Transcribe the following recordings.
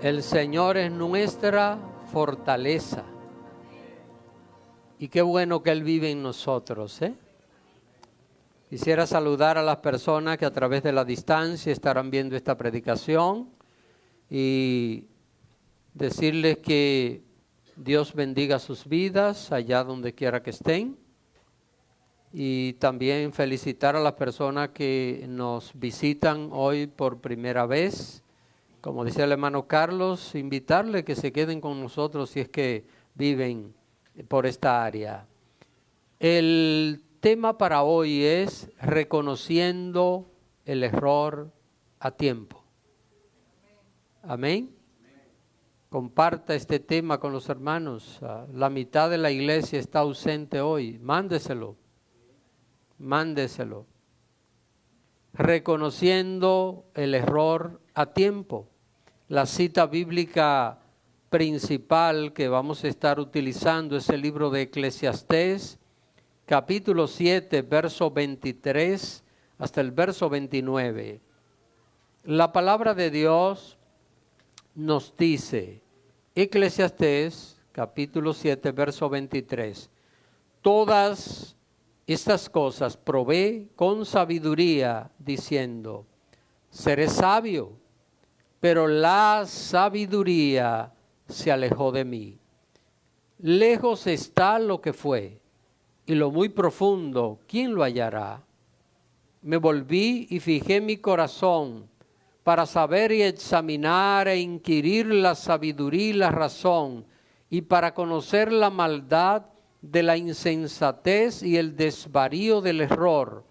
El Señor es nuestra fortaleza. Y qué bueno que Él vive en nosotros, ¿eh? Quisiera saludar a las personas que a través de la distancia estarán viendo esta predicación y decirles que Dios bendiga sus vidas allá donde quiera que estén. Y también felicitar a las personas que nos visitan hoy por primera vez. Como dice el hermano Carlos, invitarles que se queden con nosotros si es que viven por esta área. El tema para hoy es reconociendo el error a tiempo. Amén. Comparta este tema con los hermanos. La mitad de la iglesia está ausente hoy. Mándeselo. Reconociendo el error a tiempo. La cita bíblica principal que vamos a estar utilizando es el libro de Eclesiastés, capítulo 7, verso 23 hasta el verso 29. La palabra de Dios nos dice, Eclesiastés, capítulo 7, verso 23, todas estas cosas probé con sabiduría, diciendo, seré sabio, pero la sabiduría se alejó de mí. Lejos está lo que fue, y lo muy profundo, ¿quién lo hallará? Me volví y fijé mi corazón para saber y examinar e inquirir la sabiduría y la razón, y para conocer la maldad de la insensatez y el desvarío del error.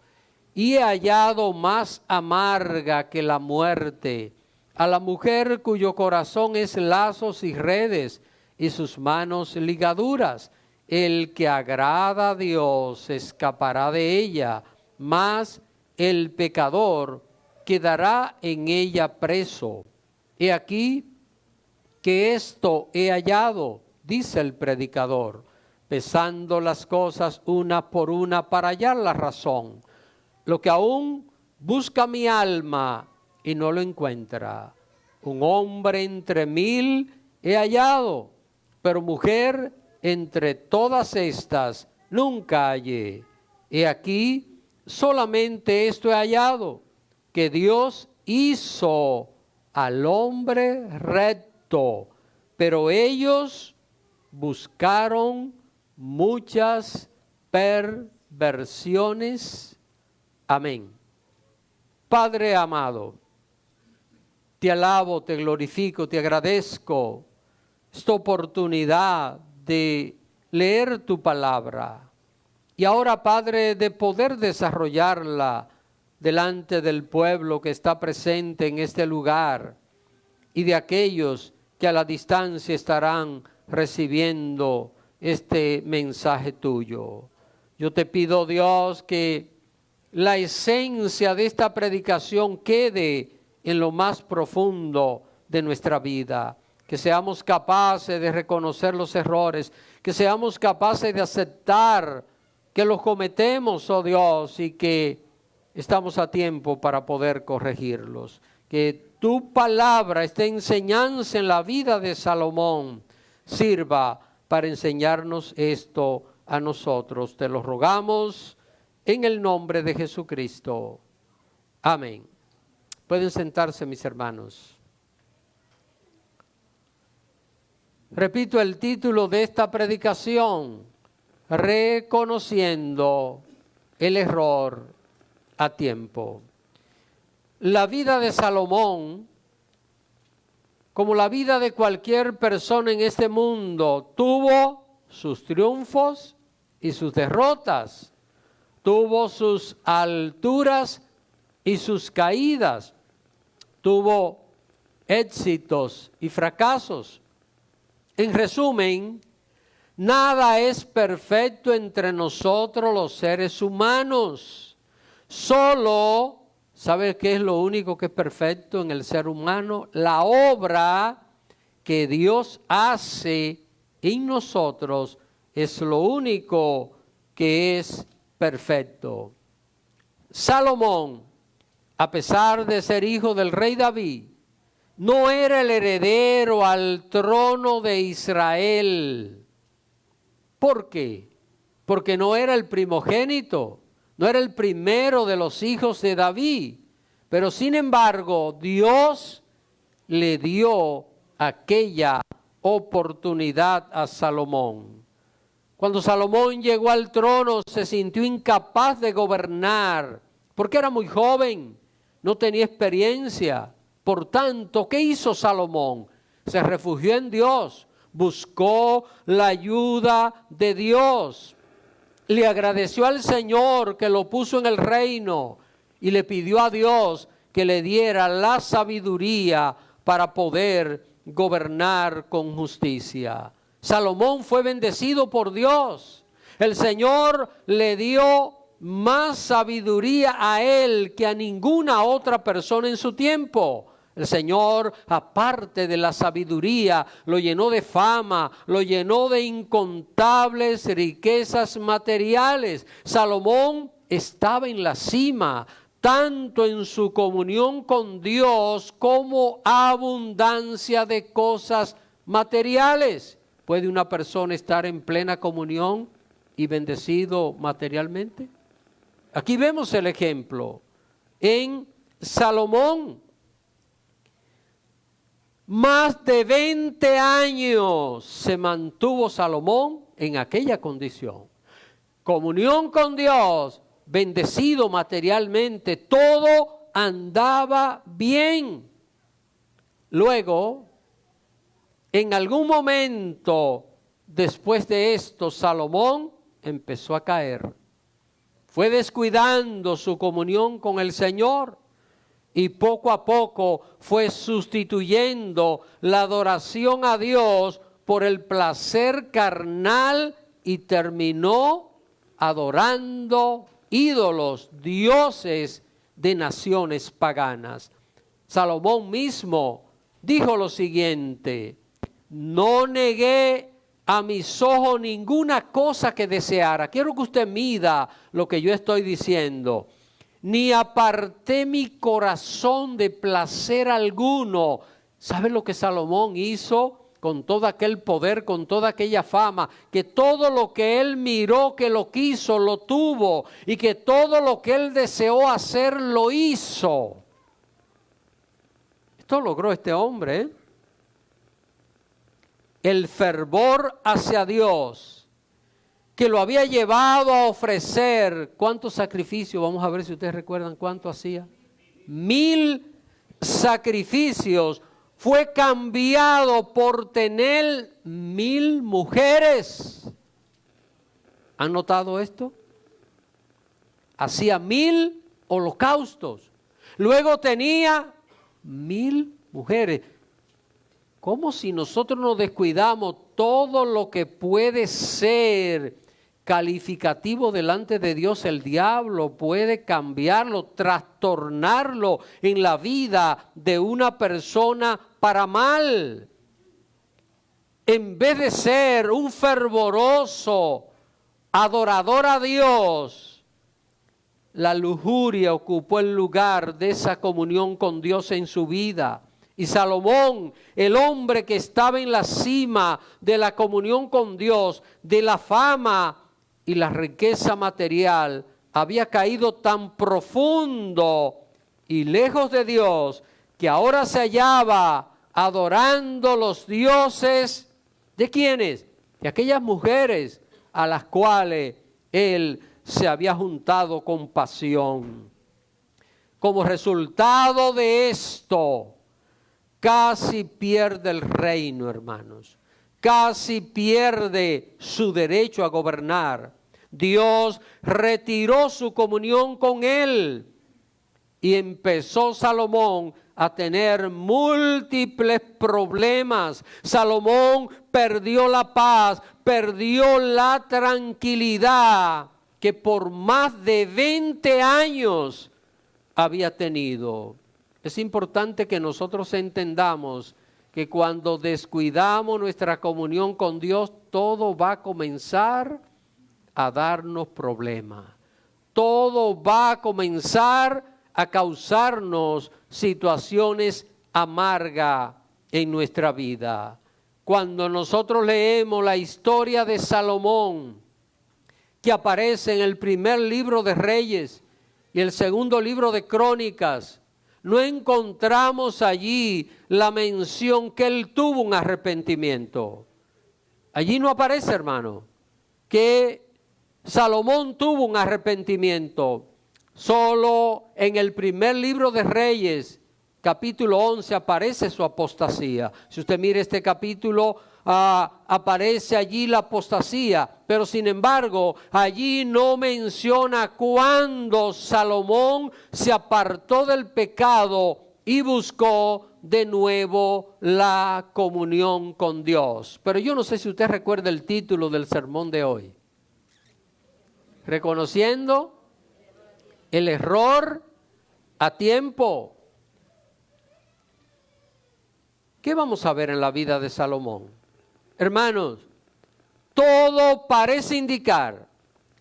Y he hallado más amarga que la muerte a la mujer cuyo corazón es lazos y redes y sus manos ligaduras. El que agrada a Dios escapará de ella, mas el pecador quedará en ella preso. He aquí que esto he hallado, dice el predicador, pesando las cosas una por una para hallar la razón. Lo que aún busca mi alma y no lo encuentra. Un hombre entre mil he hallado, pero mujer entre todas estas nunca hallé. He aquí, solamente esto he hallado, que Dios hizo al hombre recto, pero ellos buscaron muchas perversiones. Amén. Padre amado, te alabo, te glorifico, te agradezco esta oportunidad de leer tu palabra. Y ahora, Padre, de poder desarrollarla delante del pueblo que está presente en este lugar y de aquellos que a la distancia estarán recibiendo este mensaje tuyo. Yo te pido, Dios, que la esencia de esta predicación quede en lo más profundo de nuestra vida, que seamos capaces de reconocer los errores, que seamos capaces de aceptar que los cometemos, oh Dios, y que estamos a tiempo para poder corregirlos. Que tu palabra, esta enseñanza en la vida de Salomón, sirva para enseñarnos esto a nosotros. Te lo rogamos en el nombre de Jesucristo. Amén. Pueden sentarse, mis hermanos. Repito el título de esta predicación: reconociendo el error a tiempo. La vida de Salomón, como la vida de cualquier persona en este mundo, tuvo sus triunfos y sus derrotas, tuvo sus alturas y sus caídas, tuvo éxitos y fracasos. En resumen, nada es perfecto entre nosotros los seres humanos. Solo, ¿sabe qué es lo único que es perfecto en el ser humano? La obra que Dios hace en nosotros es lo único que es perfecto. Salomón, a pesar de ser hijo del rey David, no era el heredero al trono de Israel. ¿Por qué? Porque no era el primogénito, no era el primero de los hijos de David. Pero sin embargo, Dios le dio aquella oportunidad a Salomón. Cuando Salomón llegó al trono, se sintió incapaz de gobernar, porque era muy joven, no tenía experiencia. Por tanto, ¿qué hizo Salomón? Se refugió en Dios, buscó la ayuda de Dios, le agradeció al Señor que lo puso en el reino y le pidió a Dios que le diera la sabiduría para poder gobernar con justicia. Salomón fue bendecido por Dios. El Señor le dio más sabiduría a él que a ninguna otra persona en su tiempo. El Señor, aparte de la sabiduría, lo llenó de fama, lo llenó de incontables riquezas materiales. Salomón estaba en la cima, tanto en su comunión con Dios como abundancia de cosas materiales. ¿Puede una persona estar en plena comunión y bendecido materialmente? Aquí vemos el ejemplo en Salomón. Más de 20 años se mantuvo Salomón en aquella condición. Comunión con Dios, bendecido materialmente, todo andaba bien. Luego, en algún momento después de esto, Salomón empezó a caer. Fue descuidando su comunión con el Señor y poco a poco fue sustituyendo la adoración a Dios por el placer carnal y terminó adorando ídolos, dioses de naciones paganas. Salomón mismo dijo lo siguiente: no negué a mis ojos ninguna cosa que deseara. Quiero que usted mida lo que yo estoy diciendo. Ni aparté mi corazón de placer alguno. ¿Sabe lo que Salomón hizo con todo aquel poder, con toda aquella fama? Que todo lo que él miró, que lo quiso, lo tuvo. Y que todo lo que él deseó hacer, lo hizo. Esto logró este hombre, ¿eh? El fervor hacia Dios, que lo había llevado a ofrecer, ¿cuántos sacrificios? Vamos a ver si ustedes recuerdan cuánto hacía. 1000 sacrificios. Fue cambiado por tener 1000 mujeres. ¿Han notado esto? Hacía 1000 holocaustos. Luego tenía 1000 mujeres. Como si nosotros nos descuidamos, todo lo que puede ser calificativo delante de Dios, el diablo puede cambiarlo, trastornarlo en la vida de una persona para mal. En vez de ser un fervoroso adorador a Dios, la lujuria ocupó el lugar de esa comunión con Dios en su vida. Y Salomón, el hombre que estaba en la cima de la comunión con Dios, de la fama y la riqueza material, había caído tan profundo y lejos de Dios que ahora se hallaba adorando los dioses ¿de quiénes? De aquellas mujeres a las cuales él se había juntado con pasión. Como resultado de esto, casi pierde el reino, hermanos. Casi pierde su derecho a gobernar. Dios retiró su comunión con él. Y empezó Salomón a tener múltiples problemas. Salomón perdió la paz, perdió la tranquilidad que por más de 20 años había tenido. Es importante que nosotros entendamos que cuando descuidamos nuestra comunión con Dios, todo va a comenzar a darnos problemas. Todo va a comenzar a causarnos situaciones amarga en nuestra vida. Cuando nosotros leemos la historia de Salomón, que aparece en el primer libro de Reyes y el segundo libro de Crónicas, no encontramos allí la mención que él tuvo un arrepentimiento. Allí no aparece, hermano, que Salomón tuvo un arrepentimiento. Solo en el primer libro de Reyes, capítulo 11, aparece su apostasía. Si usted mira este capítulo, aparece allí la apostasía, pero sin embargo, allí no menciona cuándo Salomón se apartó del pecado y buscó de nuevo la comunión con Dios. Pero yo no sé si usted recuerda el título del sermón de hoy. Reconociendo el error a tiempo. ¿Qué vamos a ver en la vida de Salomón? Hermanos, todo parece indicar,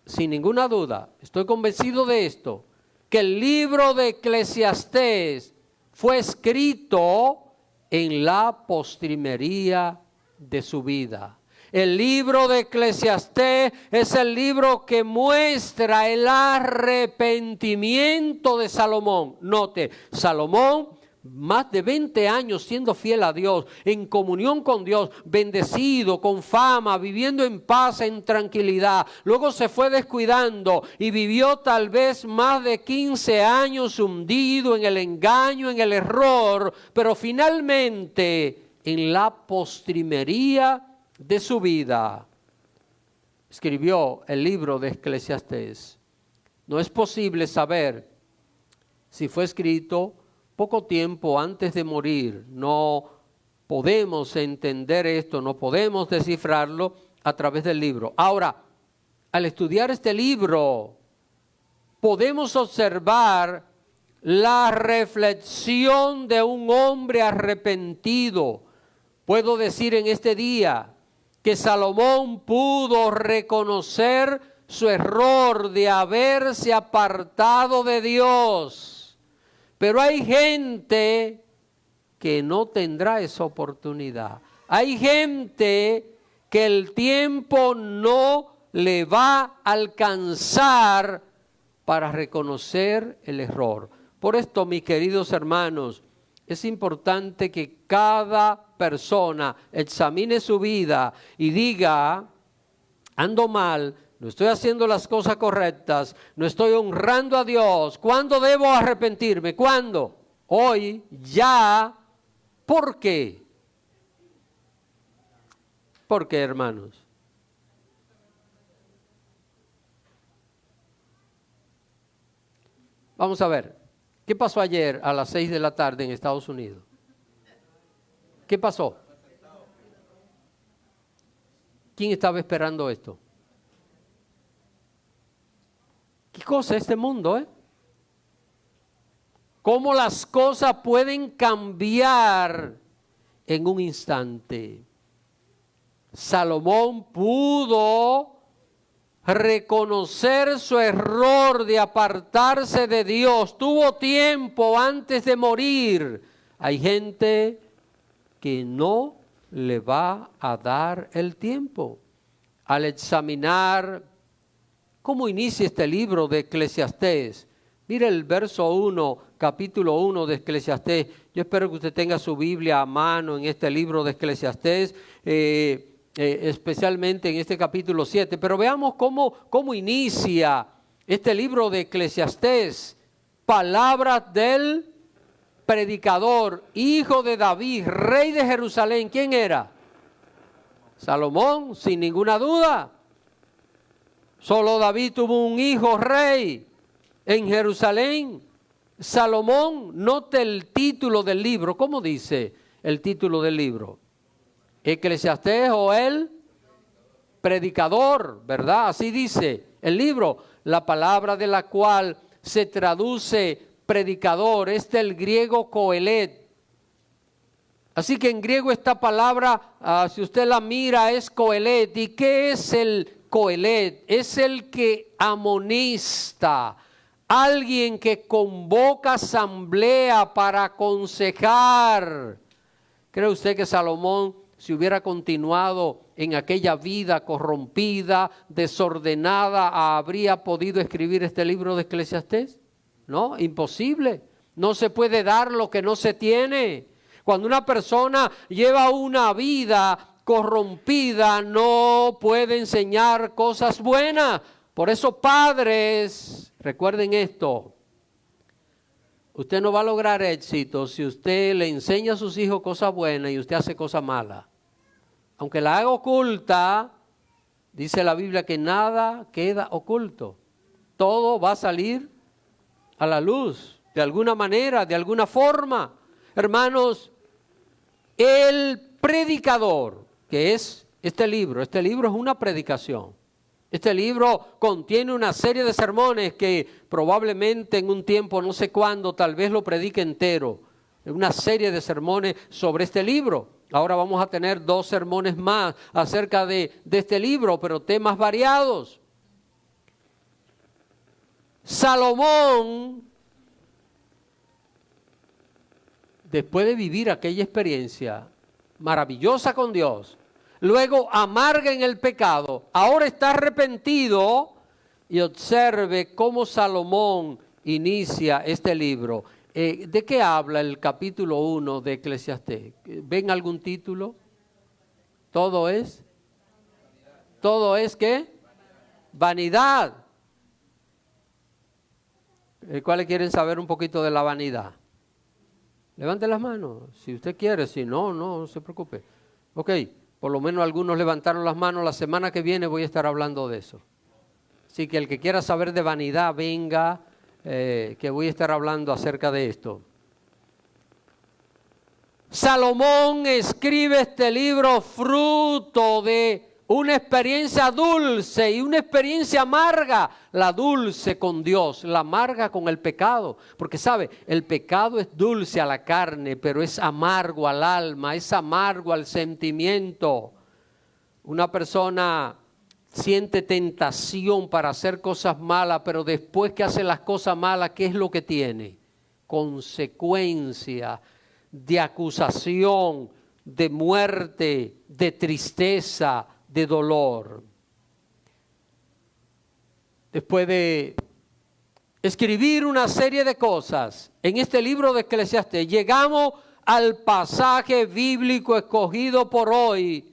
sin ninguna duda, estoy convencido de esto, que el libro de Eclesiastés fue escrito en la postrimería de su vida. El libro de Eclesiastés es el libro que muestra el arrepentimiento de Salomón. Note, Salomón, más de 20 años siendo fiel a Dios, en comunión con Dios, bendecido, con fama, viviendo en paz, en tranquilidad. Luego se fue descuidando y vivió tal vez más de 15 años hundido en el engaño, en el error, pero finalmente en la postrimería de su vida escribió el libro de Eclesiastés. No es posible saber si fue escrito poco tiempo antes de morir. No podemos entender esto, no podemos descifrarlo a través del libro. Ahora, al estudiar este libro, podemos observar la reflexión de un hombre arrepentido. Puedo decir en este día que Salomón pudo reconocer su error de haberse apartado de Dios. Pero hay gente que no tendrá esa oportunidad. Hay gente que el tiempo no le va a alcanzar para reconocer el error. Por esto, mis queridos hermanos, es importante que cada persona examine su vida y diga: ando mal, no estoy haciendo las cosas correctas, no estoy honrando a Dios. ¿Cuándo debo arrepentirme? ¿Cuándo? Hoy, ya. ¿Por qué? ¿Por qué, hermanos? Vamos a ver, ¿qué pasó ayer a las 6 de la tarde en Estados Unidos? ¿Qué pasó? ¿Quién estaba esperando esto? ¿Qué cosa es este mundo, ¿Cómo las cosas pueden cambiar en un instante? Salomón pudo reconocer su error de apartarse de Dios. Tuvo tiempo antes de morir. Hay gente que no le va a dar el tiempo. Al examinar cómo inicia este libro de Eclesiastés, mire el verso 1, capítulo 1 de Eclesiastés. Yo espero que usted tenga su Biblia a mano en este libro de Eclesiastés, especialmente en este capítulo 7. Pero veamos cómo inicia este libro de Eclesiastés. Palabras del predicador, hijo de David, rey de Jerusalén. ¿Quién era? Salomón, sin ninguna duda. Solo David tuvo un hijo rey en Jerusalén. Salomón, note el título del libro. ¿Cómo dice el título del libro? Eclesiastés o el predicador, ¿verdad? Así dice el libro, la palabra de la cual se traduce predicador, es del griego coelet. Así que en griego esta palabra, si usted la mira, es coelet. ¿Y qué es el coelet? Es el que amonesta, alguien que convoca asamblea para aconsejar. ¿Cree usted que Salomón, si hubiera continuado en aquella vida corrompida, desordenada, habría podido escribir este libro de Eclesiastés? No, imposible. No se puede dar lo que no se tiene. Cuando una persona lleva una vida corrompida, no puede enseñar cosas buenas. Por eso, padres, recuerden esto. Usted no va a lograr éxito si usted le enseña a sus hijos cosas buenas y usted hace cosas malas. Aunque la haga oculta, dice la Biblia que nada queda oculto. Todo va a salir a la luz, de alguna manera, de alguna forma. Hermanos, el predicador, que es este libro es una predicación. Este libro contiene una serie de sermones que probablemente en un tiempo, no sé cuándo, tal vez lo predique entero. Una serie de sermones sobre este libro. Ahora vamos a tener 2 sermones más acerca de este libro, pero temas variados. Salomón, después de vivir aquella experiencia maravillosa con Dios, luego amarga en el pecado, ahora está arrepentido, y observe cómo Salomón inicia este libro. ¿De qué habla el capítulo 1 de Eclesiastés? ¿Ven algún título? ¿Todo es? ¿Todo es qué? Vanidad. ¿Cuáles quieren saber un poquito de la vanidad? Levante las manos, si usted quiere, si no, no se preocupe. Ok, por lo menos algunos levantaron las manos, la semana que viene voy a estar hablando de eso. Así que el que quiera saber de vanidad, venga, que voy a estar hablando acerca de esto. Salomón escribe este libro fruto de una experiencia dulce y una experiencia amarga. La dulce con Dios, la amarga con el pecado. Porque sabe, el pecado es dulce a la carne, pero es amargo al alma, es amargo al sentimiento. Una persona siente tentación para hacer cosas malas, pero después que hace las cosas malas, ¿qué es lo que tiene? Consecuencia de acusación, de muerte, de tristeza, de dolor. Después de escribir una serie de cosas en este libro de Eclesiastés, llegamos al pasaje bíblico escogido por hoy,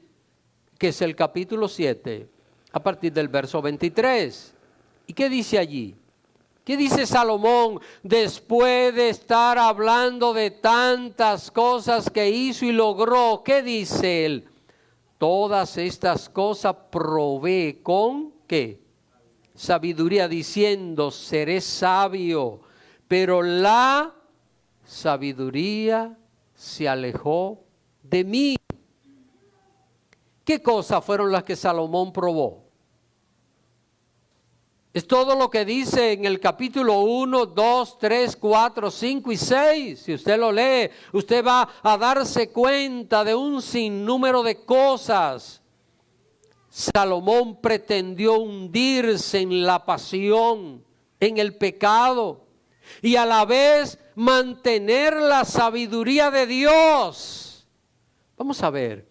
que es el capítulo 7, a partir del verso 23. ¿Y qué dice allí? ¿Qué dice Salomón después de estar hablando de tantas cosas que hizo y logró? ¿Qué dice él? Todas estas cosas probé con ¿qué? Sabiduría, diciendo, seré sabio. Pero la sabiduría se alejó de mí. ¿Qué cosas fueron las que Salomón probó? Es todo lo que dice en el capítulo 1, 2, 3, 4, 5 y 6. Si usted lo lee, usted va a darse cuenta de un sinnúmero de cosas. Salomón pretendió hundirse en la pasión, en el pecado, y a la vez mantener la sabiduría de Dios. Vamos a ver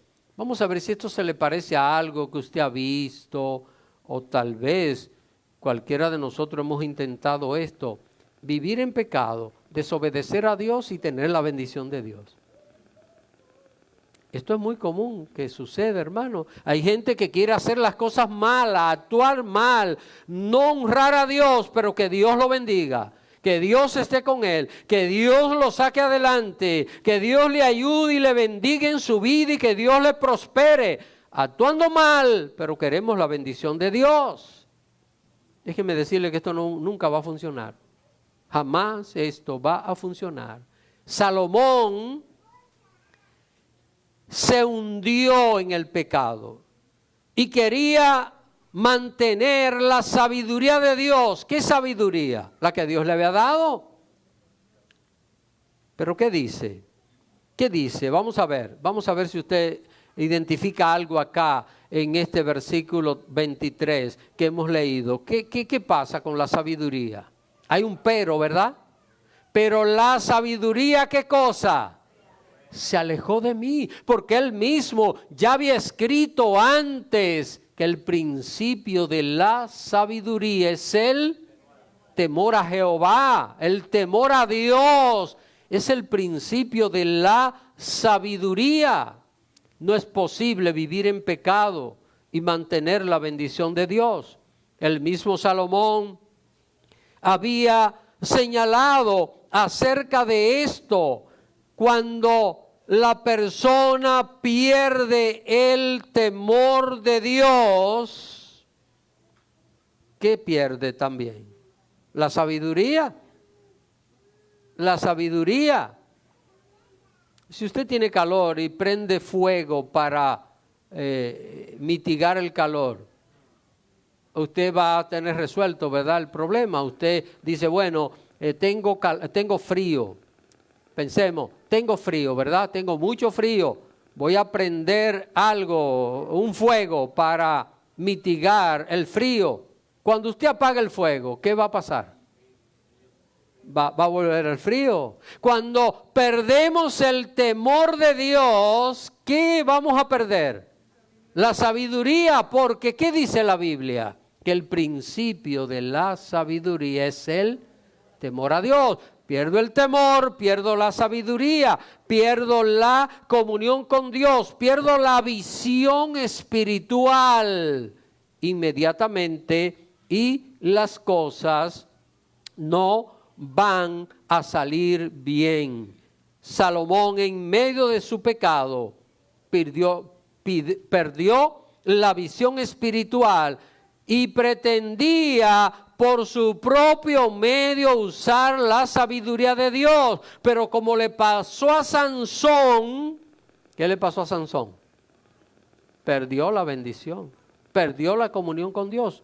si esto se le parece a algo que usted ha visto, o tal vez cualquiera de nosotros hemos intentado esto, vivir en pecado, desobedecer a Dios y tener la bendición de Dios. Esto es muy común que sucede, hermano. Hay gente que quiere hacer las cosas malas, actuar mal, no honrar a Dios, pero que Dios lo bendiga, que Dios esté con él, que Dios lo saque adelante, que Dios le ayude y le bendiga en su vida y que Dios le prospere. Actuando mal, pero queremos la bendición de Dios. Déjeme decirle que esto nunca va a funcionar. Jamás esto va a funcionar. Salomón se hundió en el pecado y quería mantener la sabiduría de Dios. ¿Qué sabiduría? La que Dios le había dado. ¿Pero qué dice? ¿Qué dice? Vamos a ver si usted identifica algo acá en este versículo 23 que hemos leído. ¿Qué pasa con la sabiduría? Hay un pero, ¿verdad? Pero la sabiduría, ¿qué cosa? Se alejó de mí, porque él mismo ya había escrito antes que el principio de la sabiduría es el temor a Jehová, el temor a Dios, es el principio de la sabiduría. No es posible vivir en pecado y mantener la bendición de Dios. El mismo Salomón había señalado acerca de esto. Cuando la persona pierde el temor de Dios, ¿qué pierde también? La sabiduría. La sabiduría. Si usted tiene calor y prende fuego para mitigar el calor, usted va a tener resuelto, ¿verdad?, el problema. Usted dice, bueno, tengo frío. Pensemos, tengo frío, ¿verdad? Tengo mucho frío. Voy a prender algo, un fuego para mitigar el frío. Cuando usted apaga el fuego, ¿qué va a pasar? Va a volver el frío. Cuando perdemos el temor de Dios, ¿qué vamos a perder? La sabiduría, porque ¿qué dice la Biblia? Que el principio de la sabiduría es el temor a Dios. Pierdo el temor, pierdo la sabiduría, pierdo la comunión con Dios, pierdo la visión espiritual inmediatamente y las cosas no van a salir bien. Salomón, en medio de su pecado, perdió la visión espiritual y pretendía por su propio medio usar la sabiduría de Dios. Pero como le pasó a Sansón, ¿qué le pasó a Sansón? Perdió la bendición, perdió la comunión con Dios.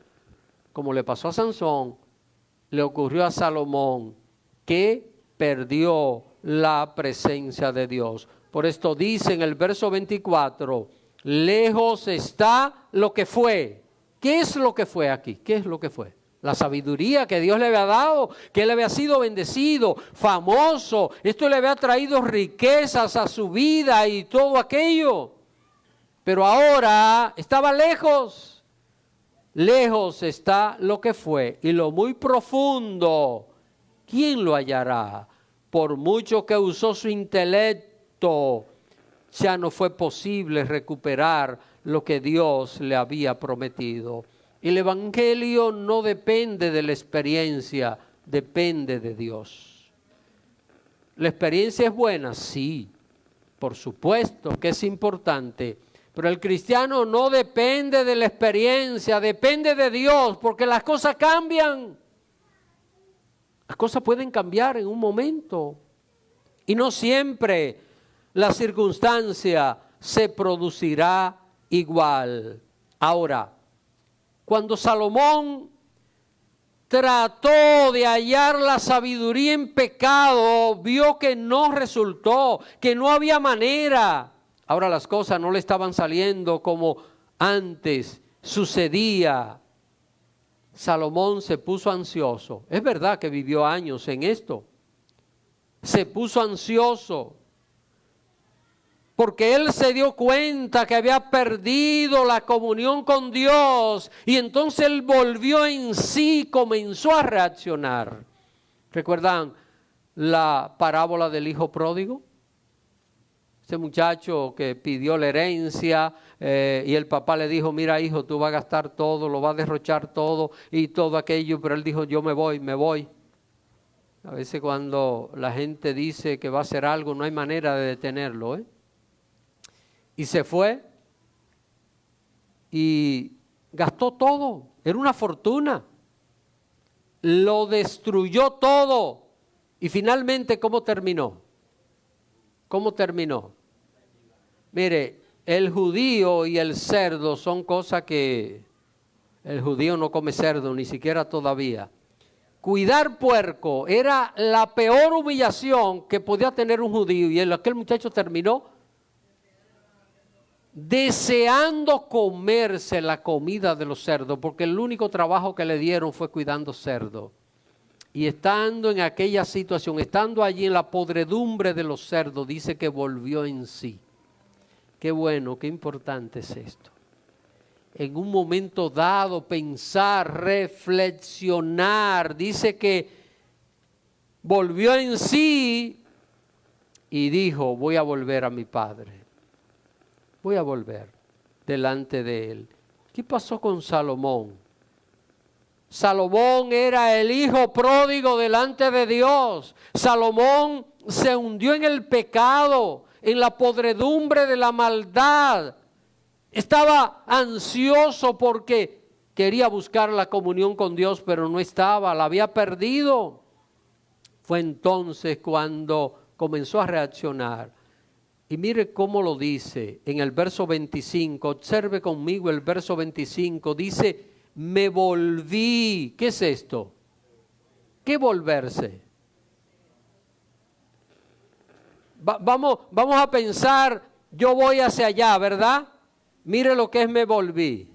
Como le pasó a Sansón, le ocurrió a Salomón, que perdió la presencia de Dios. Por esto dice en el verso 24, lejos está lo que fue. ¿Qué es lo que fue aquí? ¿Qué es lo que fue? La sabiduría que Dios le había dado, que él había sido bendecido, famoso. Esto le había traído riquezas a su vida y todo aquello. Pero ahora estaba lejos. Lejos está lo que fue y lo muy profundo. ¿Quién lo hallará? Por mucho que usó su intelecto, ya no fue posible recuperar lo que Dios le había prometido. El evangelio no depende de la experiencia, depende de Dios. ¿La experiencia es buena? Sí, por supuesto que es importante. Pero el cristiano no depende de la experiencia, depende de Dios, porque las cosas cambian. Las cosas pueden cambiar en un momento. Y no siempre la circunstancia se producirá igual. Ahora, cuando Salomón trató de hallar la sabiduría en pecado, vio que no resultó, que no había manera. Ahora las cosas no le estaban saliendo como antes sucedía. Salomón se puso ansioso. Es verdad que vivió años en esto. Se puso ansioso porque él se dio cuenta que había perdido la comunión con Dios y entonces él volvió en sí, comenzó a reaccionar. ¿Recuerdan la parábola del hijo pródigo? Ese muchacho que pidió la herencia y el papá le dijo, mira hijo, tú vas a gastar todo, lo vas a derrochar todo y todo aquello, pero él dijo, yo me voy. A veces cuando la gente dice que va a hacer algo, no hay manera de detenerlo, Y se fue y gastó todo, era una fortuna, lo destruyó todo y finalmente ¿cómo terminó? ¿Cómo terminó? Mire, el judío y el cerdo son cosas que el judío no come cerdo, ni siquiera todavía. Cuidar puerco era la peor humillación que podía tener un judío y aquel muchacho terminó deseando comerse la comida de los cerdos, porque el único trabajo que le dieron fue cuidando cerdos. Y estando en aquella situación, estando allí en la podredumbre de los cerdos, dice que volvió en sí. Qué bueno, qué importante es esto. En un momento dado, pensar, reflexionar. Dice que volvió en sí y dijo, voy a volver a mi padre. Voy a volver delante de él. ¿Qué pasó con Salomón? Salomón era el hijo pródigo delante de Dios. Salomón se hundió en el pecado, en la podredumbre de la maldad. Estaba ansioso porque quería buscar la comunión con Dios, pero no estaba, la había perdido. Fue entonces cuando comenzó a reaccionar. Y mire cómo lo dice en el verso 25. Observe conmigo el verso 25. Dice, me volví. ¿Qué es esto? ¿Qué volverse? Vamos a pensar, yo voy hacia allá, ¿verdad? Mire lo que es me volví.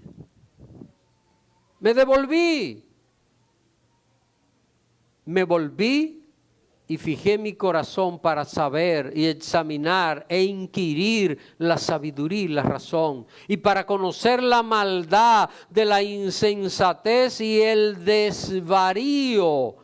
Me devolví. Me volví y fijé mi corazón para saber y examinar e inquirir la sabiduría y la razón, y para conocer la maldad de la insensatez y el desvarío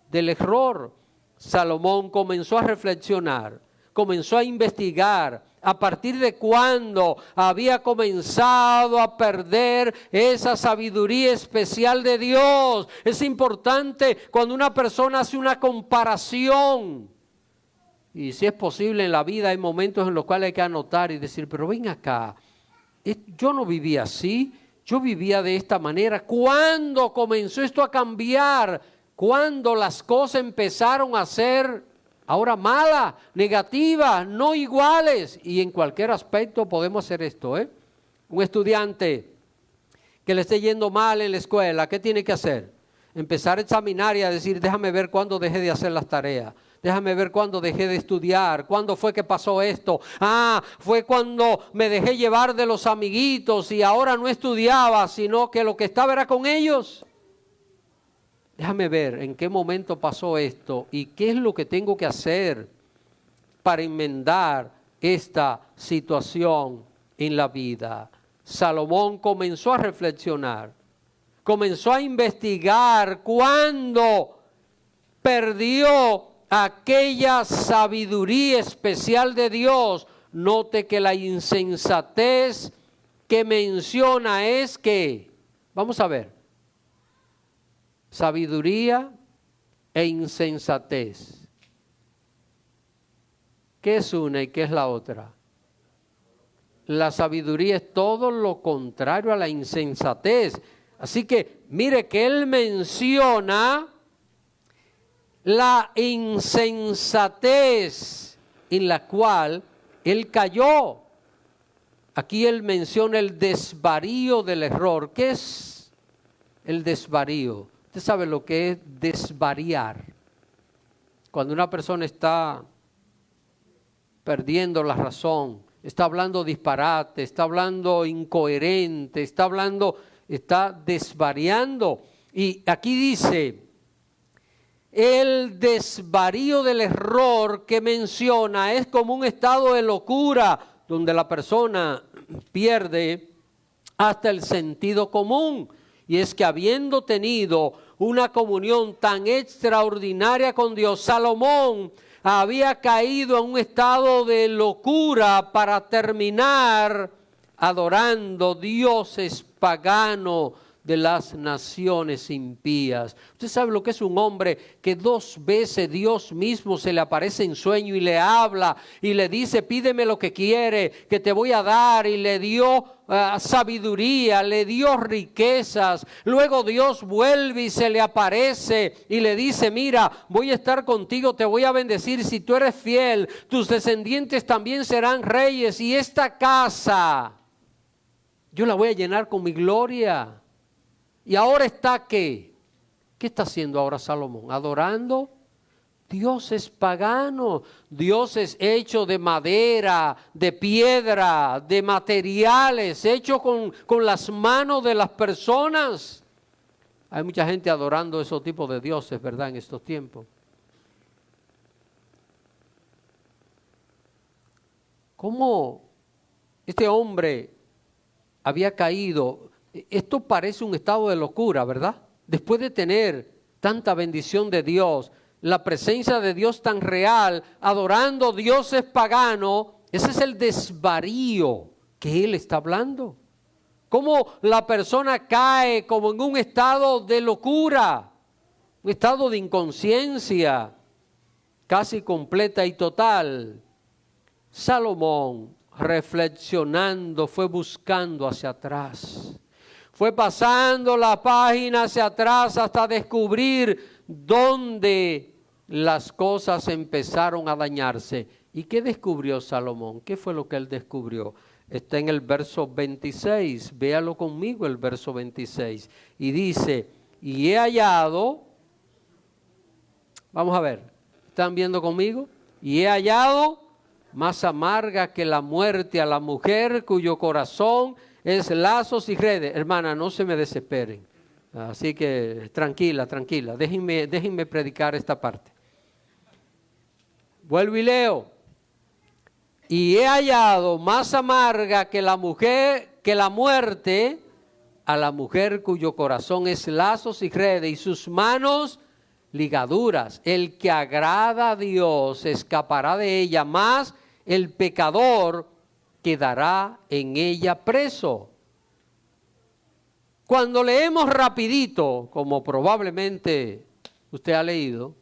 del error. Salomón comenzó a reflexionar, comenzó a investigar a partir de cuándo había comenzado a perder esa sabiduría especial de Dios. Es importante cuando una persona hace una comparación. Y si es posible en la vida hay momentos en los cuales hay que anotar y decir, pero ven acá, yo no vivía así, yo vivía de esta manera. ¿Cuándo comenzó esto a cambiar? ¿Cuándo las cosas empezaron a ser ahora malas, negativas, no iguales? Y en cualquier aspecto podemos hacer esto, ¿eh? Un estudiante que le esté yendo mal en la escuela, ¿qué tiene que hacer? Empezar a examinar y a decir, déjame ver cuándo dejé de hacer las tareas. Déjame ver cuándo dejé de estudiar. ¿Cuándo fue que pasó esto? Fue cuando me dejé llevar de los amiguitos y ahora no estudiaba, sino que lo que estaba era con ellos. Déjame ver en qué momento pasó esto y qué es lo que tengo que hacer para enmendar esta situación en la vida. Salomón comenzó a reflexionar, comenzó a investigar cuándo perdió aquella sabiduría especial de Dios. Note que la insensatez que menciona es que, vamos a ver, sabiduría e insensatez. ¿Qué es una y qué es la otra? La sabiduría es todo lo contrario a la insensatez. Así que mire que él menciona la insensatez en la cual él cayó. Aquí él menciona el desvarío del error. ¿Qué es el desvarío? Usted sabe lo que es desvariar. Cuando una persona está perdiendo la razón, está hablando disparate, está hablando incoherente, está desvariando. Y aquí dice, el desvarío del error que menciona es como un estado de locura donde la persona pierde hasta el sentido común. Y es que habiendo tenido una comunión tan extraordinaria con Dios, Salomón había caído en un estado de locura para terminar adorando dioses paganos de las naciones impías. Usted sabe lo que es un hombre que 2 veces Dios mismo se le aparece en sueño y le habla y le dice, pídeme lo que quiere, que te voy a dar, y le dio sabiduría, le dio riquezas. Luego Dios vuelve y se le aparece y le dice, mira, voy a estar contigo, te voy a bendecir, si tú eres fiel, tus descendientes también serán reyes, y esta casa yo la voy a llenar con mi gloria. Y ahora está ¿qué? ¿Qué está haciendo ahora Salomón? Adorando dioses paganos, dioses hechos de madera, de piedra, de materiales, hechos con las manos de las personas. Hay mucha gente adorando esos tipos de dioses, ¿verdad?, en estos tiempos. ¿Cómo este hombre había caído? Esto parece un estado de locura, ¿verdad? Después de tener tanta bendición de Dios, la presencia de Dios tan real, adorando dioses paganos, ese es el desvarío que él está hablando. Cómo la persona cae como en un estado de locura, un estado de inconsciencia casi completa y total. Salomón, reflexionando, fue buscando hacia atrás. Fue pasando la página hacia atrás hasta descubrir dónde las cosas empezaron a dañarse. ¿Y qué descubrió Salomón? ¿Qué fue lo que él descubrió? Está en el verso 26, véalo conmigo el verso 26. Y dice, y he hallado, vamos a ver, ¿están viendo conmigo? Y he hallado más amarga que la muerte a la mujer cuyo corazón es lazos y redes. Hermana, no se me desesperen. Así que tranquila, tranquila. Déjenme predicar esta parte. Vuelvo y leo. Y he hallado más amarga que la muerte a la mujer cuyo corazón es lazos y redes y sus manos ligaduras. El que agrada a Dios escapará de ella, más el pecador quedará en ella preso. Cuando leemos rapidito, como probablemente usted ha leído,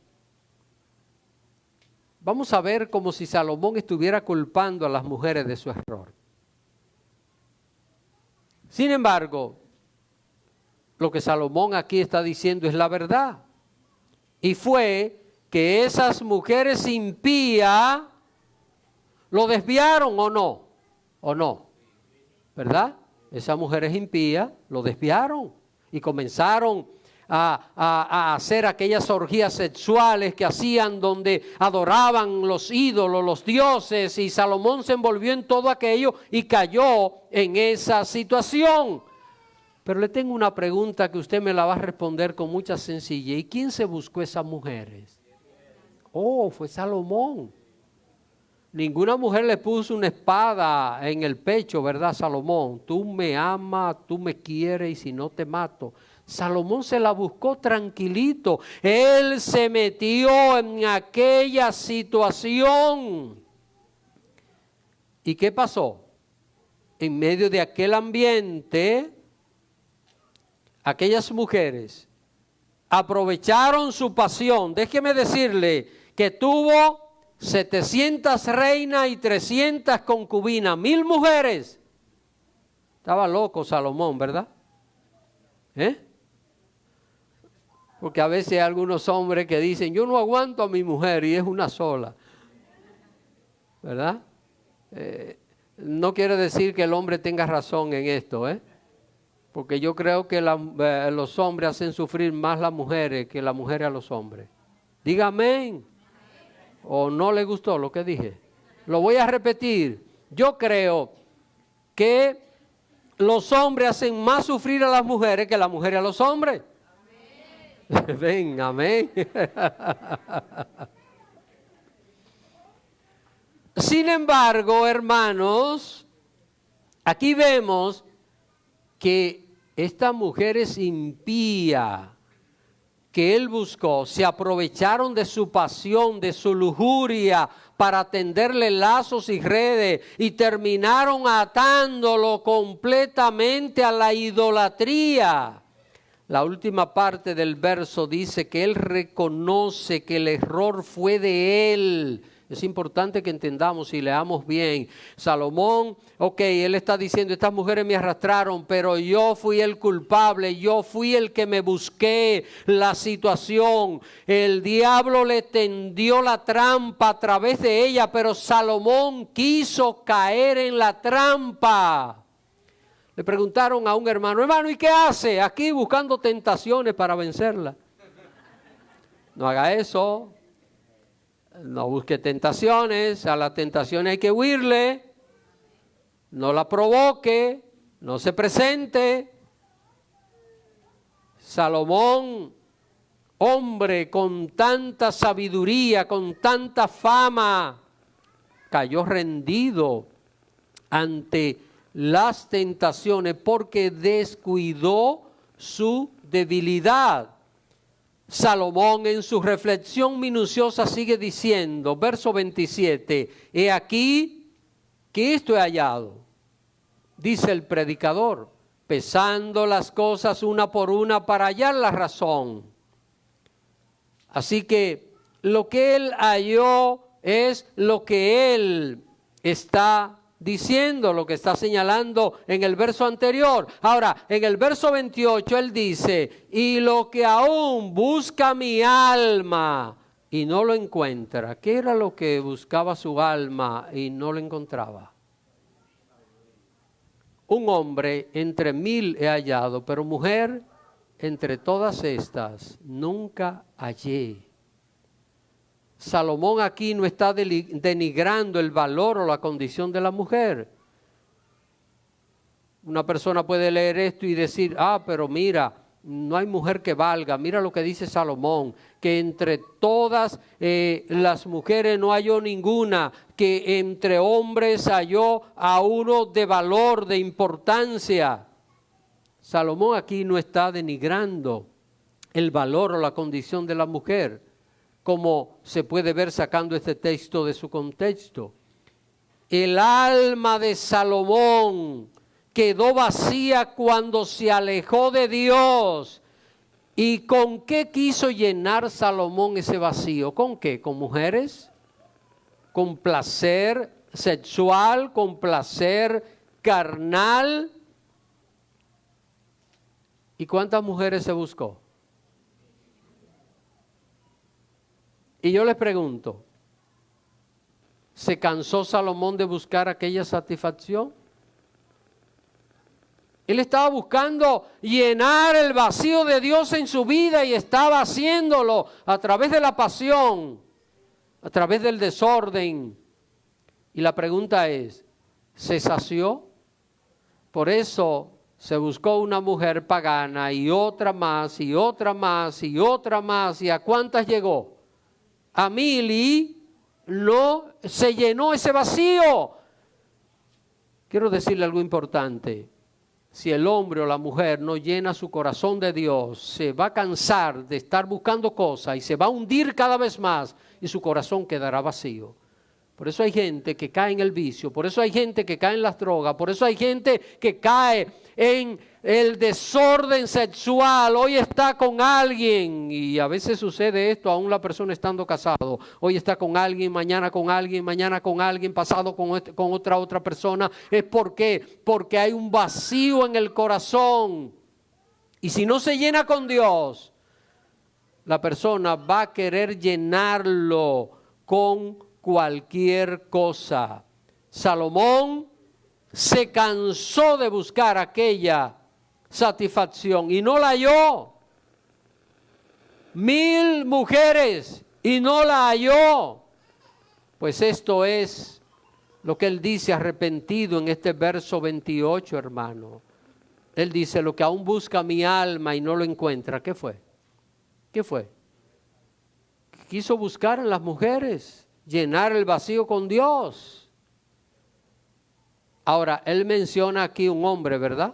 vamos a ver como si Salomón estuviera culpando a las mujeres de su error. Sin embargo, lo que Salomón aquí está diciendo es la verdad. Y fue que esas mujeres impías lo desviaron o no, ¿verdad? Esas mujeres impías lo desviaron y comenzaron a hacer aquellas orgías sexuales que hacían donde adoraban los ídolos, los dioses, y Salomón se envolvió en todo aquello y cayó en esa situación. Pero le tengo una pregunta que usted me la va a responder con mucha sencillez. ¿Y quién se buscó esas mujeres? Oh, fue Salomón. Ninguna mujer le puso una espada en el pecho, ¿verdad, Salomón? Tú me amas, tú me quieres y si no te mato. Salomón se la buscó tranquilito. Él se metió en aquella situación. ¿Y qué pasó? En medio de aquel ambiente, aquellas mujeres aprovecharon su pasión. Déjeme decirle que tuvo 700 reinas y 300 concubinas, 1000 mujeres. Estaba loco Salomón, ¿verdad? Porque a veces hay algunos hombres que dicen, yo no aguanto a mi mujer y es una sola. ¿Verdad? No quiere decir que el hombre tenga razón en esto, porque yo creo que los hombres hacen sufrir más a las mujeres que las mujeres a los hombres. Diga amén. ¿O no le gustó lo que dije? Lo voy a repetir. Yo creo que los hombres hacen más sufrir a las mujeres que las mujeres a los hombres. Amén. Ven, amén. Sin embargo, hermanos, aquí vemos que esta mujer es impía que él buscó, se aprovecharon de su pasión, de su lujuria, para tenderle lazos y redes, y terminaron atándolo completamente a la idolatría. La última parte del verso dice que él reconoce que el error fue de él. Es importante que entendamos y leamos bien. Salomón, él está diciendo, estas mujeres me arrastraron, pero yo fui el culpable, yo fui el que me busqué la situación. El diablo le tendió la trampa a través de ella, pero Salomón quiso caer en la trampa. Le preguntaron a un hermano, ¿y qué hace aquí buscando tentaciones para vencerla? No haga eso. No busque tentaciones, a la tentación hay que huirle, no la provoque, no se presente. Salomón, hombre con tanta sabiduría, con tanta fama, cayó rendido ante las tentaciones porque descuidó su debilidad. Salomón en su reflexión minuciosa sigue diciendo, verso 27, he aquí que esto he hallado, dice el predicador, pesando las cosas una por una para hallar la razón. Así que lo que él halló es lo que él está diciendo, lo que está señalando en el verso anterior. Ahora, en el verso 28 él dice, y lo que aún busca mi alma y no lo encuentra. ¿Qué era lo que buscaba su alma y no lo encontraba? Un hombre entre 1000 he hallado, pero mujer entre todas estas nunca hallé. Salomón aquí no está denigrando el valor o la condición de la mujer. Una persona puede leer esto y decir, pero mira, no hay mujer que valga. Mira lo que dice Salomón, que entre todas las mujeres no halló ninguna, que entre hombres halló a uno de valor, de importancia. Salomón aquí no está denigrando el valor o la condición de la mujer, como se puede ver sacando este texto de su contexto. El alma de Salomón quedó vacía cuando se alejó de Dios. ¿Y con qué quiso llenar Salomón ese vacío? ¿Con qué? ¿Con mujeres? ¿Con placer sexual? ¿Con placer carnal? ¿Y cuántas mujeres se buscó? Y yo les pregunto, ¿se cansó Salomón de buscar aquella satisfacción? Él estaba buscando llenar el vacío de Dios en su vida y estaba haciéndolo a través de la pasión, a través del desorden. Y la pregunta es, ¿se sació? Por eso se buscó una mujer pagana y otra más y otra más y otra más. ¿Y a cuántas llegó? A 1000 y no se llenó ese vacío. Quiero decirle algo importante. Si el hombre o la mujer no llena su corazón de Dios, se va a cansar de estar buscando cosas y se va a hundir cada vez más y su corazón quedará vacío. Por eso hay gente que cae en el vicio, por eso hay gente que cae en las drogas, por eso hay gente que cae en el desorden sexual. Hoy está con alguien y a veces sucede esto aún la persona estando casado. Hoy está con alguien, mañana con alguien, mañana con alguien, pasado con otra persona. ¿Es por qué? Porque hay un vacío en el corazón. Y si no se llena con Dios, la persona va a querer llenarlo con cualquier cosa. Salomón se cansó de buscar aquella satisfacción y no la halló. 1000 mujeres y no la halló. Pues esto es lo que él dice arrepentido en este verso 28, hermano. Él dice, lo que aún busca mi alma y no lo encuentra. ¿Qué fue? ¿Qué fue? Quiso buscar en las mujeres, llenar el vacío con Dios. Ahora, él menciona aquí un hombre, ¿verdad?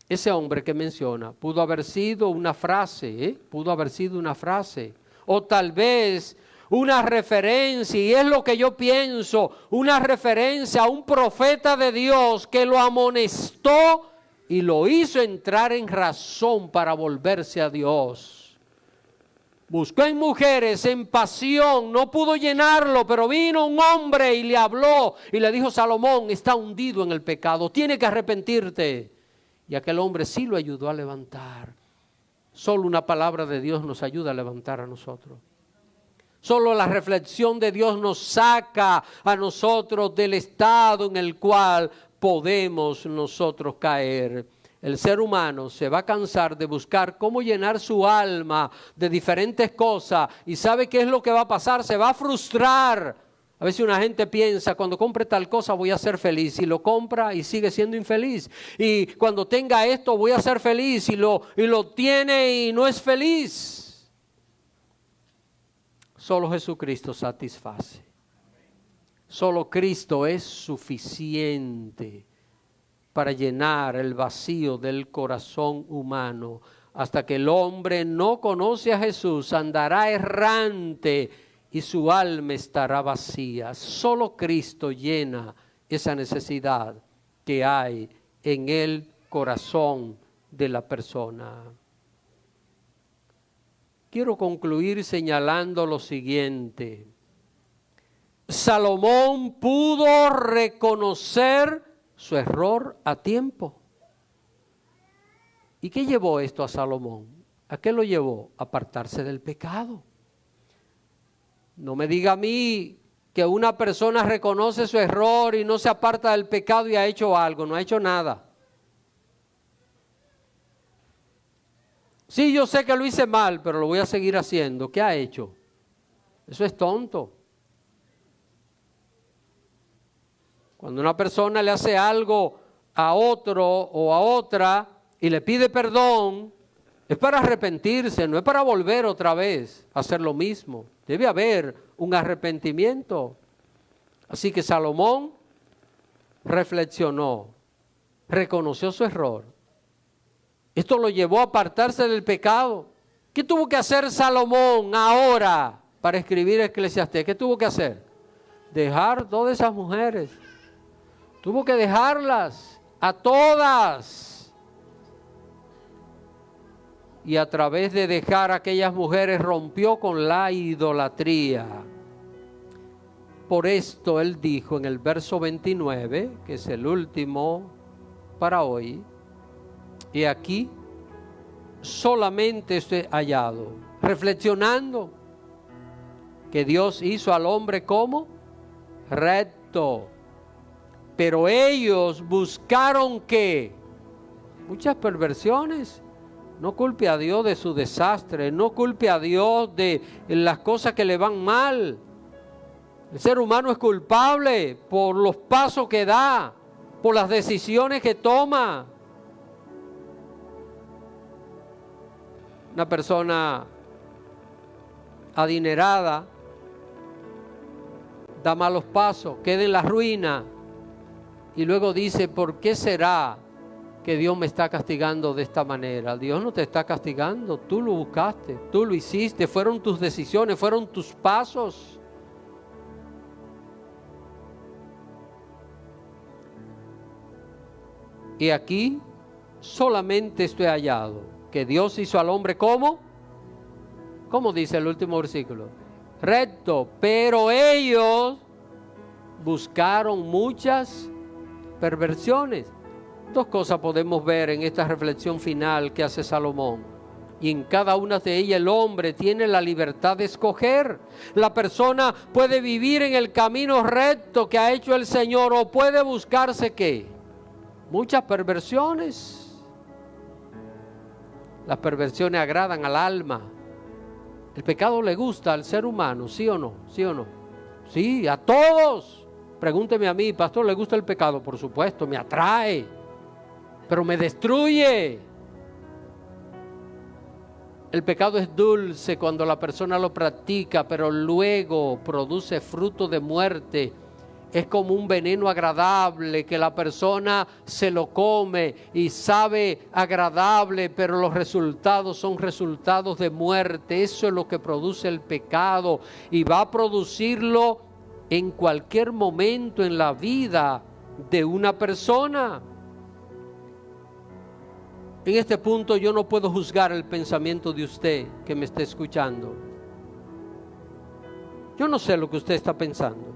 Ese hombre que menciona pudo haber sido una frase, pudo haber sido una frase, o tal vez una referencia, y es lo que yo pienso, una referencia a un profeta de Dios que lo amonestó y lo hizo entrar en razón para volverse a Dios. Buscó en mujeres, en pasión, no pudo llenarlo, pero vino un hombre y le habló y le dijo, Salomón está hundido en el pecado, tiene que arrepentirte. Y aquel hombre sí lo ayudó a levantar. Solo una palabra de Dios nos ayuda a levantar a nosotros. Solo la reflexión de Dios nos saca a nosotros del estado en el cual podemos nosotros caer. El ser humano se va a cansar de buscar cómo llenar su alma de diferentes cosas. ¿Y sabe qué es lo que va a pasar? Se va a frustrar. A veces una gente piensa, cuando compre tal cosa voy a ser feliz, y lo compra y sigue siendo infeliz. Y cuando tenga esto voy a ser feliz, y lo tiene y no es feliz. Solo Jesucristo satisface. Solo Cristo es suficiente para llenar el vacío del corazón humano. Hasta que el hombre no conoce a Jesús, andará errante y su alma estará vacía. Solo Cristo llena esa necesidad que hay en el corazón de la persona. Quiero concluir señalando lo siguiente. Salomón pudo reconocer su error a tiempo. ¿Y qué llevó esto a Salomón? ¿A qué lo llevó? A apartarse del pecado. No me diga a mí que una persona reconoce su error y no se aparta del pecado y ha hecho algo. No ha hecho nada. Sí, yo sé que lo hice mal, pero lo voy a seguir haciendo. ¿Qué ha hecho? Eso es tonto. Cuando una persona le hace algo a otro o a otra y le pide perdón, es para arrepentirse, no es para volver otra vez a hacer lo mismo. Debe haber un arrepentimiento. Así que Salomón reflexionó, reconoció su error. Esto lo llevó a apartarse del pecado. ¿Qué tuvo que hacer Salomón ahora para escribir Eclesiastés? ¿Qué tuvo que hacer? Dejar todas esas mujeres. Tuvo que dejarlas a todas. Y a través de dejar a aquellas mujeres rompió con la idolatría. Por esto él dijo en el verso 29, que es el último para hoy, y aquí solamente estoy hallado, reflexionando que Dios hizo al hombre como recto, pero ellos buscaron ¿qué? Muchas perversiones. No culpe a Dios de su desastre, no culpe a Dios de las cosas que le van mal. El ser humano es culpable por los pasos que da, por las decisiones que toma. Una persona adinerada da malos pasos, queda en la ruina y luego dice, ¿por qué será que Dios me está castigando de esta manera? Dios no te está castigando, tú lo buscaste, tú lo hiciste, fueron tus decisiones, fueron tus pasos. Y aquí solamente estoy hallado, que Dios hizo al hombre ¿cómo? ¿Cómo dice el último versículo? Recto, pero ellos buscaron muchas perversiones. Dos cosas podemos ver en esta reflexión final que hace Salomón. Y en cada una de ellas el hombre tiene la libertad de escoger. La persona puede vivir en el camino recto que ha hecho el Señor o puede buscarse ¿qué? Muchas perversiones. Las perversiones agradan al alma. El pecado le gusta al ser humano, ¿sí o no? ¿Sí o no? Sí, a todos. Pregúnteme a mí, pastor, ¿le gusta el pecado? Por supuesto, me atrae, pero me destruye. El pecado es dulce cuando la persona lo practica, pero luego produce fruto de muerte. Es como un veneno agradable que la persona se lo come y sabe agradable, pero los resultados son resultados de muerte. Eso es lo que produce el pecado y va a producirlo en cualquier momento en la vida de una persona. En este punto yo no puedo juzgar el pensamiento de usted que me está escuchando. Yo no sé lo que usted está pensando,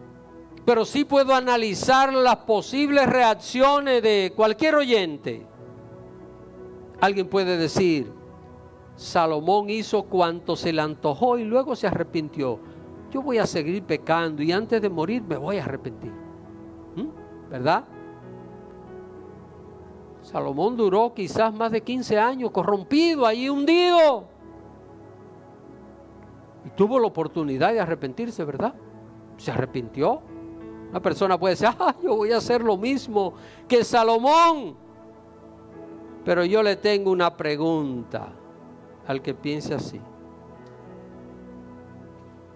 pero sí puedo analizar las posibles reacciones de cualquier oyente. Alguien puede decir, Salomón hizo cuanto se le antojó y luego se arrepintió. Yo voy a seguir pecando y antes de morir me voy a arrepentir. ¿Verdad? Salomón duró quizás más de 15 años corrompido, ahí hundido. Y tuvo la oportunidad de arrepentirse, ¿verdad? Se arrepintió. Una persona puede decir, yo voy a hacer lo mismo que Salomón. Pero yo le tengo una pregunta al que piense así.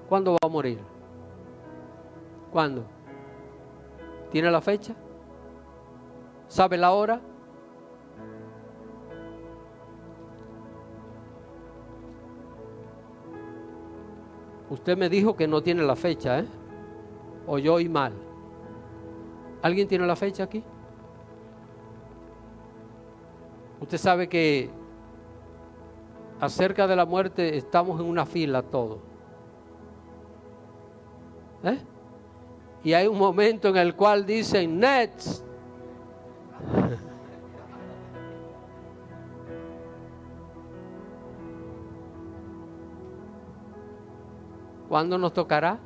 ¿Cuándo va a morir? ¿Cuándo? ¿Tiene la fecha? ¿Sabe la hora? Usted me dijo que no tiene la fecha, ¿eh? O yo oí mal. ¿Alguien tiene la fecha aquí? Usted sabe que acerca de la muerte estamos en una fila todos. Y hay un momento en el cual dicen next. ¿Cuándo nos tocará?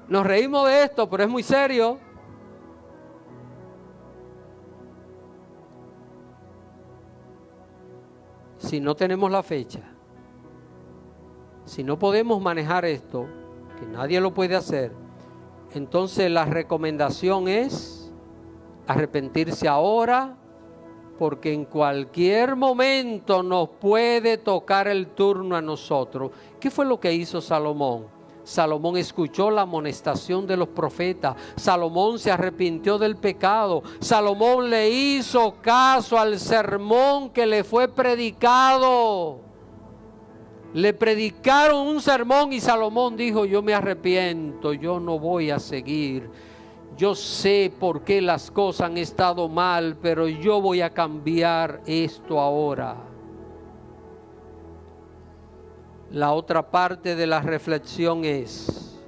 Nos reímos de esto, pero es muy serio. Si no tenemos la fecha, si no podemos manejar esto, que nadie lo puede hacer, entonces la recomendación es arrepentirse ahora, porque en cualquier momento nos puede tocar el turno a nosotros. ¿Qué fue lo que hizo Salomón? Salomón escuchó la amonestación de los profetas. Salomón se arrepintió del pecado. Salomón le hizo caso al sermón que le fue predicado. Le predicaron un sermón y Salomón dijo, yo me arrepiento, yo no voy a seguir. Yo sé por qué las cosas han estado mal, pero yo voy a cambiar esto ahora. La otra parte de la reflexión es,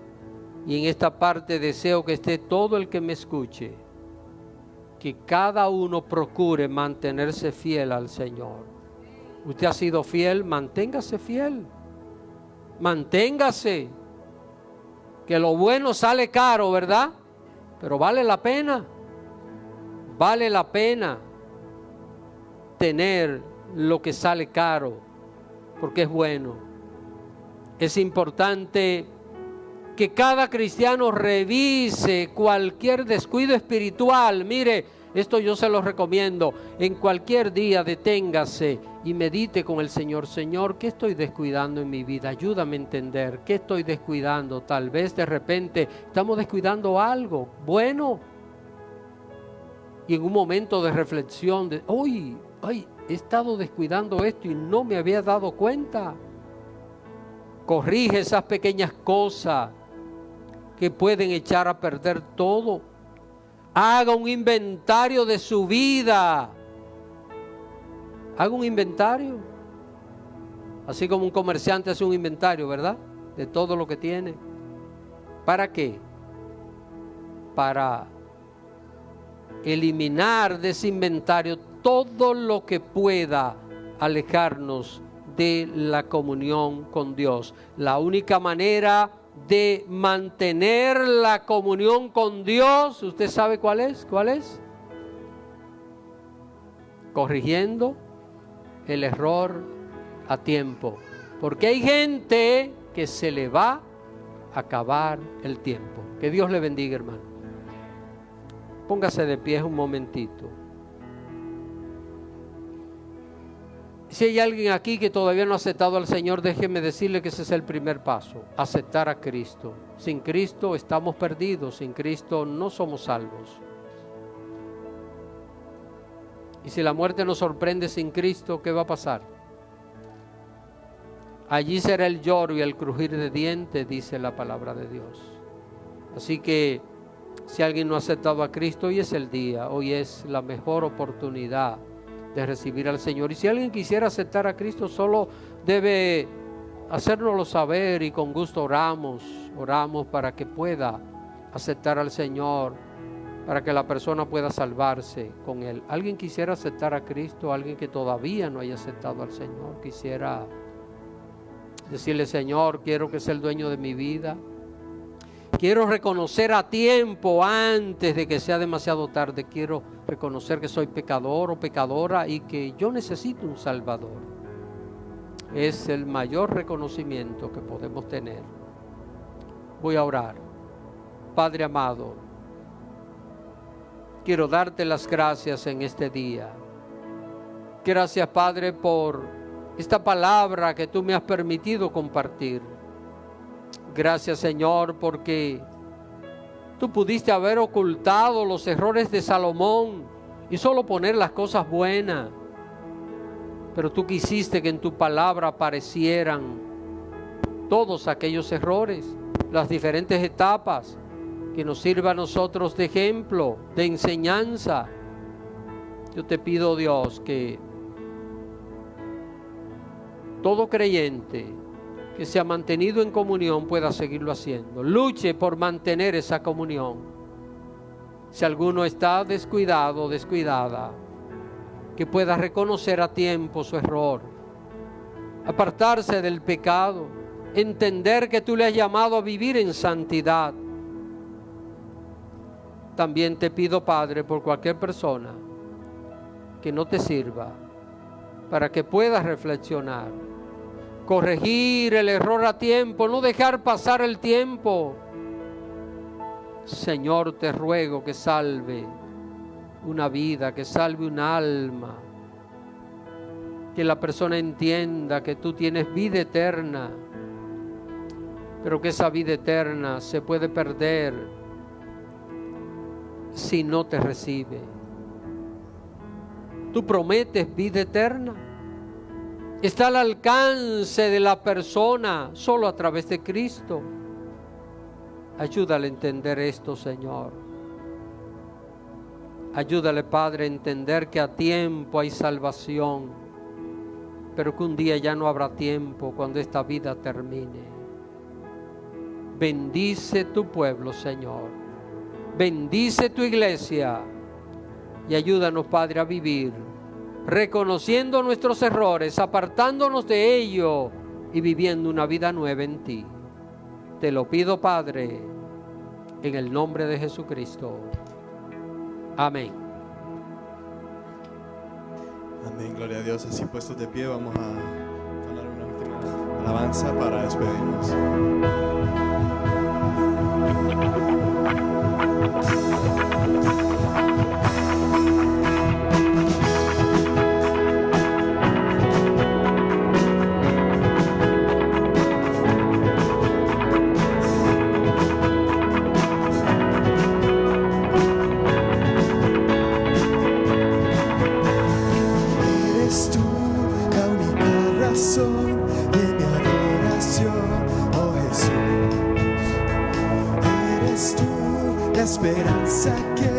y en esta parte deseo que esté todo el que me escuche, que cada uno procure mantenerse fiel al Señor. Usted ha sido fiel, manténgase fiel. Manténgase. Que lo bueno sale caro, ¿verdad? Pero vale la pena. Vale la pena tener lo que sale caro, porque es bueno. Es importante que cada cristiano revise cualquier descuido espiritual. Mire, esto yo se lo recomiendo. En cualquier día deténgase y medite con el Señor. Señor, ¿qué estoy descuidando en mi vida? Ayúdame a entender. ¿Qué estoy descuidando? Tal vez de repente estamos descuidando algo bueno. Y en un momento de reflexión, he estado descuidando esto y no me había dado cuenta. Corrige esas pequeñas cosas que pueden echar a perder todo. Haga un inventario de su vida. Haga un inventario. Así como un comerciante hace un inventario, ¿verdad? De todo lo que tiene. ¿Para qué? Para eliminar de ese inventario todo lo que pueda alejarnos de la comunión con Dios. La única manera de mantener la comunión con Dios, ¿usted sabe cuál es? ¿Cuál es? Corrigiendo el error a tiempo. Porque hay gente que se le va a acabar el tiempo. Que Dios le bendiga, hermano. Póngase de pie un momentito. Si hay alguien aquí que todavía no ha aceptado al Señor, déjeme decirle que ese es el primer paso, aceptar a Cristo. Sin Cristo estamos perdidos, sin Cristo no somos salvos. Y si la muerte nos sorprende sin Cristo, ¿qué va a pasar? Allí será el lloro y el crujir de dientes, dice la palabra de Dios. Así que si alguien no ha aceptado a Cristo, hoy es el día, hoy es la mejor oportunidad de recibir al Señor. Y si alguien quisiera aceptar a Cristo, solo debe hacérnoslo saber y con gusto oramos para que pueda aceptar al Señor, para que la persona pueda salvarse con Él. ¿Alguien quisiera aceptar a Cristo? Alguien que todavía no haya aceptado al Señor, quisiera decirle: Señor, quiero que sea el dueño de mi vida. Quiero reconocer a tiempo, antes de que sea demasiado tarde. Quiero reconocer que soy pecador o pecadora y que yo necesito un Salvador. Es el mayor reconocimiento que podemos tener. Voy a orar. Padre amado, quiero darte las gracias en este día. Gracias, Padre, por esta palabra que tú me has permitido compartir. Gracias, Señor, porque tú pudiste haber ocultado los errores de Salomón y solo poner las cosas buenas. Pero tú quisiste que en tu palabra aparecieran todos aquellos errores, las diferentes etapas, que nos sirva a nosotros de ejemplo, de enseñanza. Yo te pido, Dios, que todo creyente que se ha mantenido en comunión pueda seguirlo haciendo. Luche por mantener esa comunión. Si alguno está descuidado o descuidada, que pueda reconocer a tiempo su error, apartarse del pecado, entender que tú le has llamado a vivir en santidad. También te pido, Padre, por cualquier persona que no te sirva, para que puedas reflexionar, corregir el error a tiempo, no dejar pasar el tiempo. Señor, te ruego que salve una vida, que salve un alma, que la persona entienda que tú tienes vida eterna, pero que esa vida eterna se puede perder si no te recibe. Tú prometes vida eterna. Está al alcance de la persona solo a través de Cristo. Ayúdale a entender esto, Señor. Ayúdale, Padre, a entender que a tiempo hay salvación, pero que un día ya no habrá tiempo cuando esta vida termine. Bendice tu pueblo, Señor. Bendice tu iglesia y ayúdanos, Padre, a vivir reconociendo nuestros errores, apartándonos de ellos y viviendo una vida nueva en ti. Te lo pido, Padre, en el nombre de Jesucristo. Amén. Amén, gloria a Dios. Así puestos de pie, vamos a dar una última alabanza para despedirnos. Esperanza que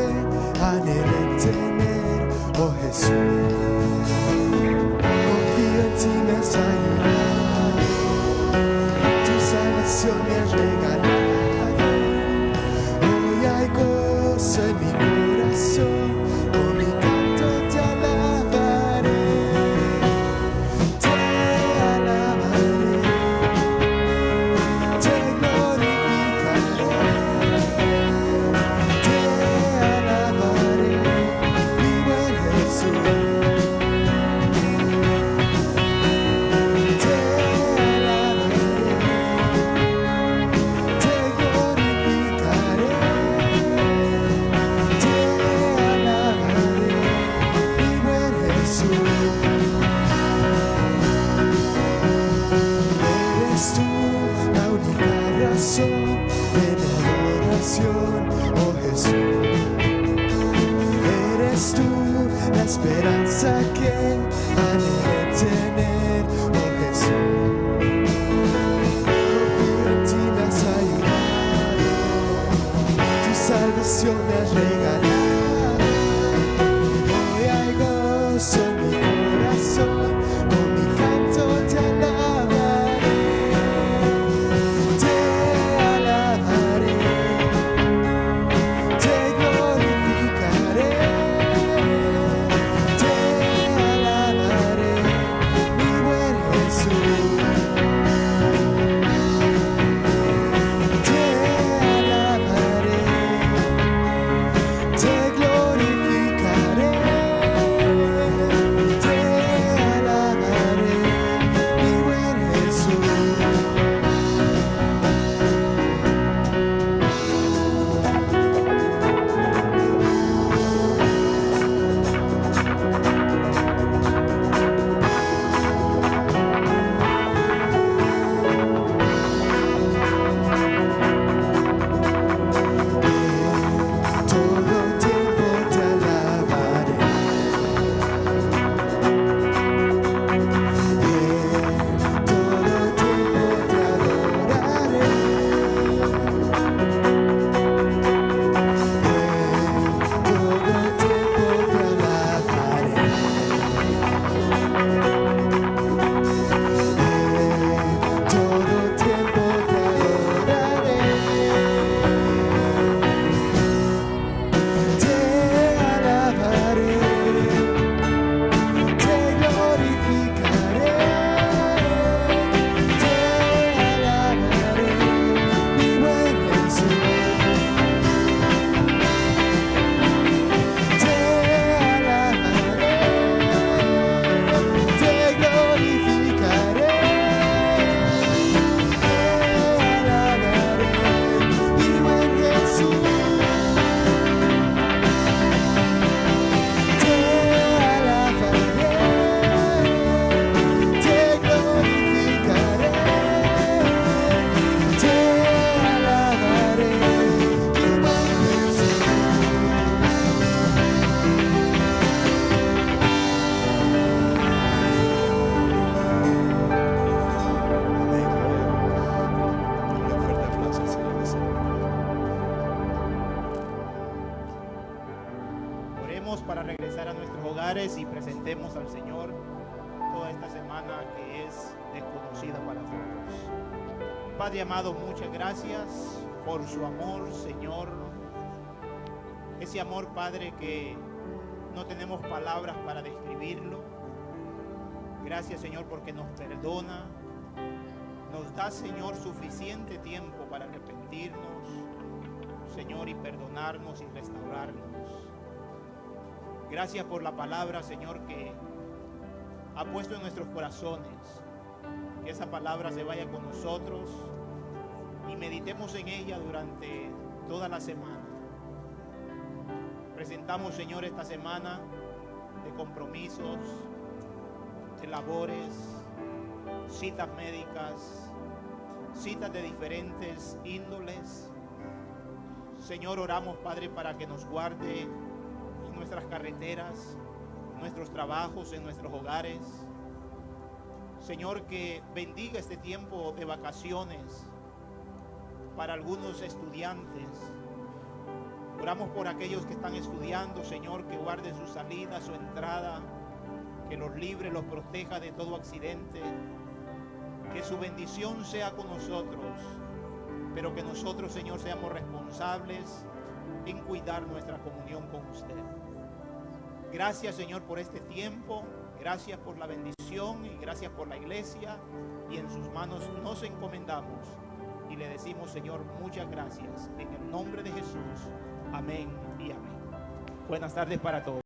anhelé tener, oh Jesús. Confío en ti, me has ayudado, tu salvación me has regalado. Hoy hay gozo en mi corazón, con mi canto te alabaré, te alabaré, te glorificaré. Esperanza que anhelé tener, oh Jesús. Confío en ti, me has ayudado, tu salvación me has regalado. Hoy hay gozo en mi corazón, con mi canto te alabaré, te alabaré, te glorificaré. Te alabaré, preparemos para regresar a nuestros hogares y presentemos al Señor toda esta semana que es desconocida para todos. Padre amado, muchas gracias por su amor, Señor. Ese amor, Padre, que no tenemos palabras para describirlo. Gracias, Señor, porque nos perdona. Nos da, Señor, suficiente tiempo para arrepentirnos, Señor, y perdonarnos y restaurarnos. Gracias por la palabra, Señor, que ha puesto en nuestros corazones. Que esa palabra se vaya con nosotros y meditemos en ella durante toda la semana. Presentamos, Señor, esta semana de compromisos, de labores, citas médicas, citas de diferentes índoles. Señor, oramos, Padre, para que nos guarde en nuestras carreteras, en nuestros trabajos, en nuestros hogares. Señor, que bendiga este tiempo de vacaciones para algunos estudiantes. Oramos por aquellos que están estudiando, Señor, que guarde su salida, su entrada, que los libre, los proteja de todo accidente, que su bendición sea con nosotros, pero que nosotros, Señor, seamos responsables en cuidar nuestra comunión con usted. Gracias, Señor, por este tiempo, gracias por la bendición y gracias por la iglesia, y en sus manos nos encomendamos y le decimos, Señor, muchas gracias, en el nombre de Jesús. Amén y amén. Buenas tardes para todos.